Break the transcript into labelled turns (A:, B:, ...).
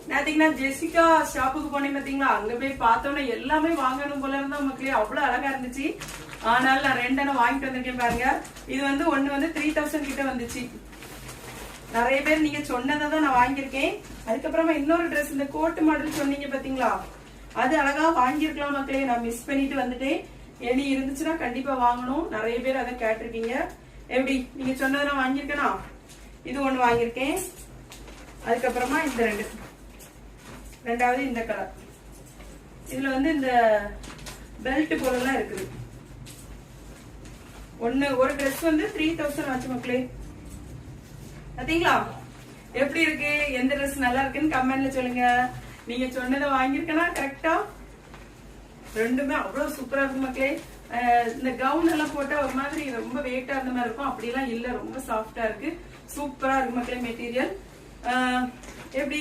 A: நேத்தீங்கன்னா Jessica ஷாப்புக்கு போனேன் பாத்தீங்களா, அங்க போய் பார்த்தோன்னே எல்லாமே வாங்கணும் போல இருந்தா மக்களே, அவ்வளவு அழகா இருந்துச்சு. ஆனால் நான் 2 வாங்கிட்டு வந்திருக்கேன் பாருங்க. இது வந்து ஒண்ணு வந்து 3000 கிட்ட வந்துச்சு. நிறைய பேர் நீங்க சொன்னதை தான் நான் வாங்கியிருக்கேன். அதுக்கப்புறமா இன்னொரு ட்ரெஸ், இந்த கோட்டு மாடல் சொன்னீங்க பாத்தீங்களா, அது அழகா வாங்கியிருக்கலாம் மக்களே. நான் மிஸ் பண்ணிட்டு வந்துட்டேன். இனி இருந்துச்சுன்னா கண்டிப்பா வாங்கணும். நிறைய பேர் அதை கேட்டிருக்கீங்க. எப்படி நீங்க சொன்னதை நான் வாங்கியிருக்கேனா, இது ஒண்ணு வாங்கியிருக்கேன். அதுக்கப்புறமா இந்த ரெண்டாவது இந்த கலர், இதுல வந்து இந்த பெல்ட் போலலாம் இருக்குது. ஒரு ட்ரெஸ் வந்து 3000 ஆச்சு மக்களே. பாத்தீங்களா எப்படி இருக்கு, எந்த ட்ரெஸ் நல்லா இருக்குன்னு கமெண்ட்ல சொல்லுங்க. நீங்க சொன்னதை வாங்கியிருக்கேனா கரெக்டா? ரெண்டுமே அவ்வளவு சூப்பரா இருக்கு மக்களே. இந்த கவுன் எல்லாம் போட்டா ஒரு மாதிரி ரொம்ப வெயிட்டா இருந்த மாதிரி இருக்கும், அப்படிலாம் இல்ல, ரொம்ப சாஃப்டா இருக்கு, சூப்பரா இருக்கு மக்களே மெட்டீரியல். எப்படி